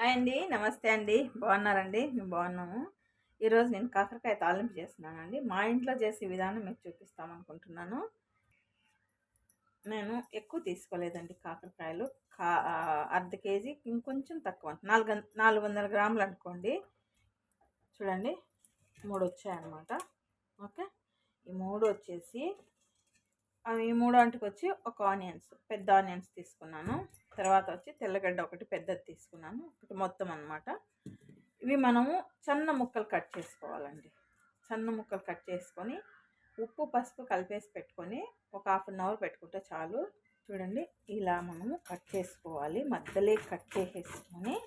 Hi అండి, నమస్తే అండి. బాగున్నారండి? మేము బాగున్నాము. ఈరోజు నేను కాకరకాయ తాలింపు చేస్తున్నానండి. మా ఇంట్లో చేసే విధానం మీకు చూపిస్తామనుకుంటున్నాను. నేను ఎక్కువ తీసుకోలేదండి కాకరకాయలు. అర్ధ కేజీ ఇంకొంచెం తక్కువ, 400 గ్రాములు అనుకోండి. చూడండి, 3 వచ్చాయన్నమాట. ఓకే, ఈ 3 వచ్చేసి అవి 3 అంటికి వచ్చి ఒక పెద్ద ఆనియన్స్ తీసుకున్నాను. తర్వాత వచ్చి తెల్లగడ్డ ఒకటి పెద్దది తీసుకున్నాను, ఒకటి మొత్తం అనమాట. ఇవి మనము సన్న ముక్కలు కట్ చేసుకోవాలండి. సన్న ముక్కలు కట్ చేసుకొని ఉప్పు పసుపు కలిపేసి పెట్టుకొని ఒక 1/2 అవర్ పెట్టుకుంటే చాలు. చూడండి, ఇలా మనము కట్ చేసుకోవాలి. మధ్యలో కట్ చేసేసుకొని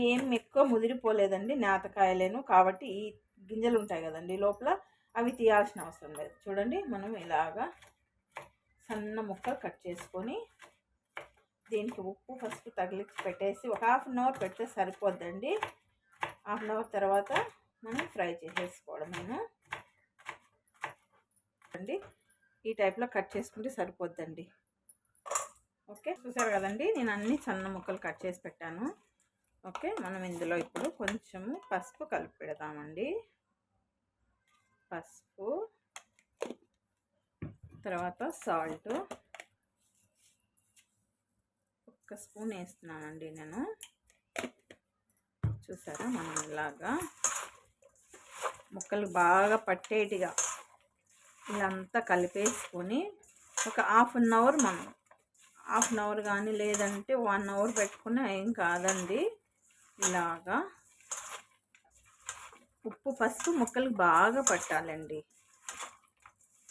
ఏం ఎక్కువ ముదిరిపోలేదండి, నేతకాయలేను కాబట్టి ఈ గింజలు ఉంటాయి కదండి లోపల, అవి తీయాల్సిన అవసరం లేదు. చూడండి, మనం ఇలాగా సన్న ముక్కలు కట్ చేసుకొని దీనికి ఉప్పు ఫస్ట్ తగిలించి పెట్టేసి ఒక 1/2 అవర్ పెడితే సరిపోద్దండి. 1/2 అవర్ తర్వాత మనం ఫ్రై చేసేసుకోవడమేను అండి. ఈ టైప్లో కట్ చేసుకుంటే సరిపోద్దండి. ఓకే, చూసారు కదండి, నేను అన్ని సన్న ముక్కలు కట్ చేసి పెట్టాను. ఓకే, మనం ఇందులో ఇప్పుడు కొంచెము పసుపు కలిపి పెడతామండి. పసుపు, తర్వాత సాల్ట్ 1 స్పూన్ వేస్తున్నానండి నేను. చూసారా, మనం ఇలాగా ముక్కలు బాగా పట్టేటిగా ఇదంతా కలిపేసుకొని ఒక 1/2 అవర్, మనం 1/2 అవర్ కానీ లేదంటే 1 అవర్ పెట్టుకున్నా ఏం కాదండి. ఇలాగా ఉప్పు పసుపు ముక్కలు బాగా పట్టాలండి,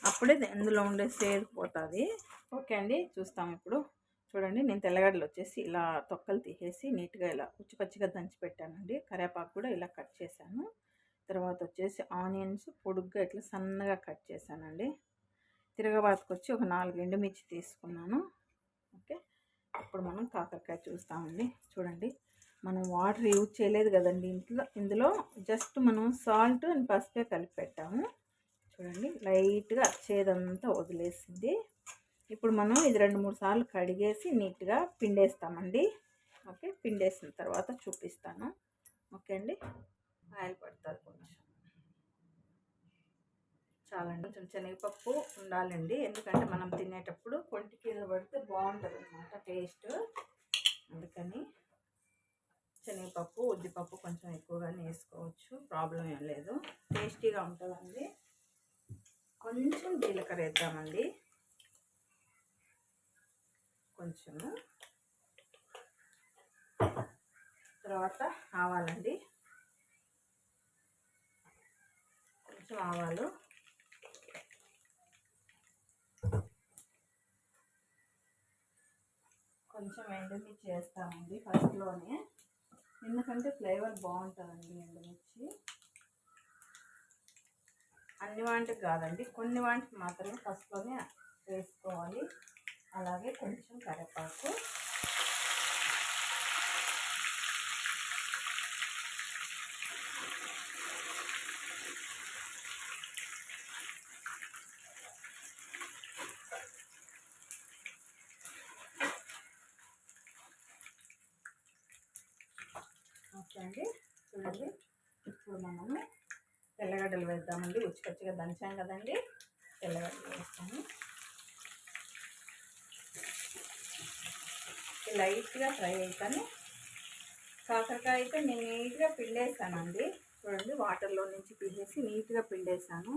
అప్పుడే ఇందులో ఉండే సేరిపోతుంది. ఓకే అండి, చూస్తాం ఇప్పుడు. చూడండి, నేను తెల్లగడ్డలు వచ్చేసి ఇలా తొక్కలు తీసేసి నీట్గా ఇలా పచ్చిగా దంచి పెట్టానండి. కరివేపాకు కూడా ఇలా కట్ చేశాను. తర్వాత వచ్చేసి ఆనియన్స్ పొడుగ్గా ఇట్లా సన్నగా కట్ చేశానండి. తిరగబాతుకు వచ్చి ఒక 4 ఎండుమిర్చి తీసుకున్నాను. ఓకే, ఇప్పుడు మనం కాకరకాయ చూస్తామండి. చూడండి, మనం వాటర్ యూజ్ చేయలేదు కదండి ఇందులో జస్ట్ మనం సాల్ట్ అండ్ పసుపే కలిపి పెట్టాము. చూడండి, లైట్గా చేదంతా వదిలేసింది. ఇప్పుడు మనం ఇది 2-3 సార్లు కడిగేసి నీట్గా పిండేస్తామండి. ఓకే, పిండేసిన తర్వాత చూపిస్తాను. ఓకే అండి, ఆయిల్ పడుతుంది కొంచెం చాలండి. కొంచెం శనగపప్పు ఉండాలండి, ఎందుకంటే మనం తినేటప్పుడు కొంటి కింద పడితే బాగుంటుంది అన్నమాట టేస్ట్. అందుకని శనగపప్పు ఉద్దిపప్పు కొంచెం ఎక్కువగానే వేసుకోవచ్చు, ప్రాబ్లం ఏం లేదు, టేస్టీగా ఉంటుందండి. కొంచెం జీలకర్ర వేద్దామండి, కొంచెము. తర్వాత ఆవాలండి, కొంచెం ఆవాలు, కొంచెం ఎండుమిర్చి వేస్తామండి ఫస్ట్లోనే, ఎందుకంటే ఫ్లేవర్ బాగుంటుందండి ఎండుమిర్చి. అన్ని వాటికి కాదండి, కొన్ని వాటికి మాత్రమే ఫస్ట్లోనే వేసుకోవాలి. అలాగే కొంచెం కరివేపాకు, ఓకే అండి. చూడండి, ఇప్పుడు మనము తెల్లగడ్డలు వేద్దామండి. పచ్చిగా దంచాం కదండి, తెల్లగడ్డలు వేస్తాము. లైట్గా ఫ్రై అవుతాను. కాకరకాయ అయితే నేను నీట్గా పిండేసానండి. చూడండి, వాటర్లో నుంచి పిండేసి నీట్గా పిండేసాను.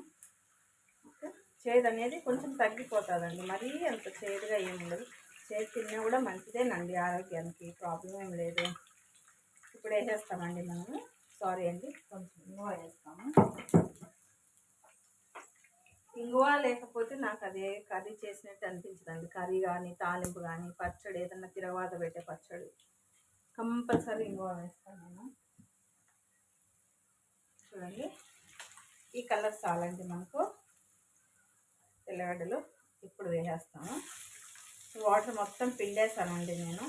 ఓకే, చేదు అనేది కొంచెం తగ్గిపోతుందండి, మరీ అంత చేదుగా ఏమి ఉండదు. చేదు తిన్నా కూడా మంచిదేనండి ఆరోగ్యానికి, ప్రాబ్లం ఏం లేదు. ఇప్పుడు వేసేస్తామండి మనము. సారీ అండి, కొంచెం ఇంగువ వేస్తాము. ఇంగువ లేకపోతే నాకు అదే కర్రీ చేసినట్టు అనిపించదండి. కర్రీ కానీ తాలింపు కానీ పచ్చడి, ఏదన్నా తిరగవాత పెట్టే పచ్చడి కంపల్సరీ ఇంగువ వేస్తాను నేను. చూడండి, ఈ కలర్ చాలండి మనకు. తెల్లగడ్డలు ఇప్పుడు వేసేస్తాము. వాటర్ మొత్తం పిండేసానండి నేను.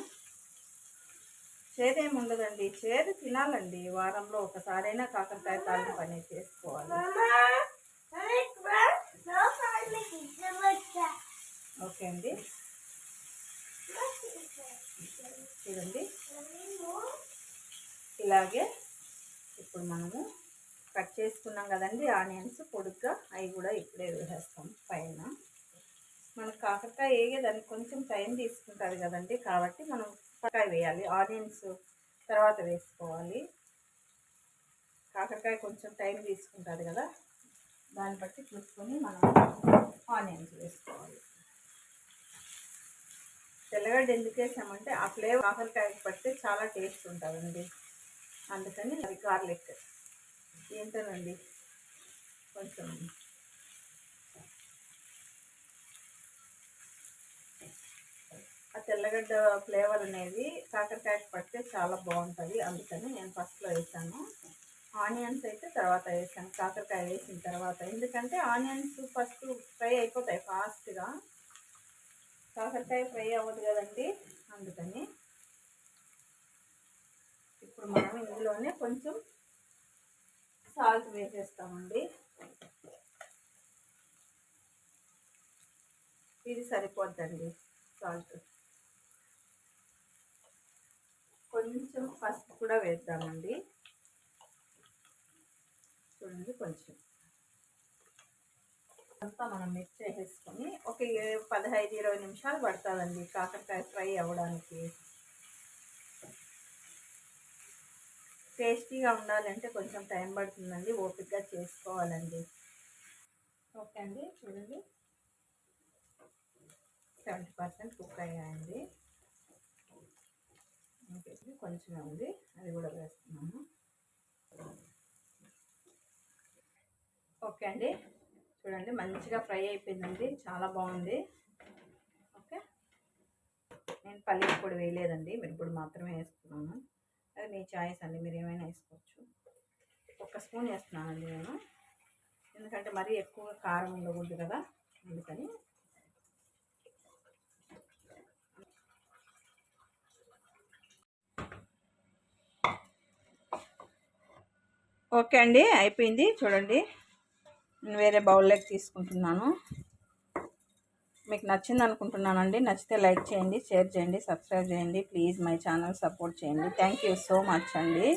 చేదేమి ఉండదండి, చేదు తినాలండి. వారంలో ఒకసారైనా కాకరకాయ తాలింపు అనేది చేసుకోవాలి. ఓకే అండి, చూడండి. ఇలాగే ఇప్పుడు మనము కట్ చేసుకున్నాం కదండి ఆనియన్స్ పొడుగ్గా, అవి కూడా ఇప్పుడే వేసేస్తాం పైన. మనకు కాకరకాయ వేయడానికి కొంచెం టైం తీసుకుంటుంది కదండి, కాబట్టి మనం కాకరకాయ వేయాలి, ఆనియన్స్ తర్వాత వేసుకోవాలి. కాకరకాయ కొంచెం టైం తీసుకుంటుంది కదా, దాన్ని బట్టి చూసుకొని మనం ఆనియన్స్ వేసుకోవాలి. తెల్లగడ్డ ఎందుకు వేసామంటే ఆ ఫ్లేవర్ కాకరకాయకి పడితే చాలా టేస్ట్ ఉంటుందండి, అందుకని అది గార్లిక్ ఏంటోనండి కొంచెం ఆ తెల్లగడ్డ ఫ్లేవర్ అనేది కాకరకాయకి పడితే చాలా బాగుంటుంది, అందుకని నేను ఫస్ట్లో వేసాను. ఆనియన్స్ అయితే తర్వాత వేసాను, కాకరకాయ వేసిన తర్వాత. ఎందుకంటే ఆనియన్స్ ఫస్ట్ ఫ్రై అయిపోతాయి ఫాస్ట్గా, కాకరకాయ ఫ్రై అవ్వదు కదండి, అందుకని. ఇప్పుడు మనం ఇందులోనే కొంచెం సాల్ట్ వేసేస్తామండి. ఇది సరిపోద్దండి సాల్ట్. కొంచెం పసుపు కూడా వేద్దామండి, చూడండి. కొంచెం అంతా మనం మిక్స్ చేసేసుకొని ఒక 15-20 నిమిషాలు పడుతుందండి కాకరకాయ ఫ్రై అవ్వడానికి. టేస్టీగా ఉండాలంటే కొంచెం టైం పడుతుందండి, ఓపికగా చేసుకోవాలండి. ఓకే అండి, చూడండి 70% కుక్ అయ్యాయండి. కొంచెం ఉంది, అది కూడా వేస్తున్నాను. ఓకే అండి, చూడండి మంచిగా ఫ్రై అయిపోయిందండి, చాలా బాగుంది. ఓకే, నేను పల్లీల పొడి వేయలేదండి, మిరప్పొడి మాత్రమే వేస్తున్నాను. అది మీ చాయిస్ అండి, మీరు ఏమైనా వేసుకోవచ్చు. 1 స్పూన్ వేస్తున్నానండి నేను, ఎందుకంటే మరీ ఎక్కువ కారం ఉండకూడదు కదా, అందుకని. ఓకే అండి, అయిపోయింది. చూడండి నేను వేరే బౌల్లోకి తీసుకుంటున్నాను. మీకు నచ్చింది అనుకుంటున్నానండి. నచ్చితే లైక్ చేయండి, షేర్ చేయండి, సబ్స్క్రైబ్ చేయండి. ప్లీజ్ మై ఛానల్ సపోర్ట్ చేయండి. థ్యాంక్ యూ సో మచ్ అండి.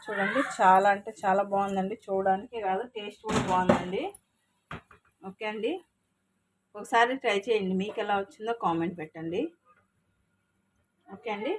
చూడండి చాలా అంటే చాలా బాగుందండి, చూడడానికి కాదు టేస్ట్ కూడా బాగుందండి. ఓకే అండి, ఒకసారి ట్రై చేయండి, మీకు ఎలా వచ్చిందో కామెంట్ పెట్టండి. ఓకే అండి.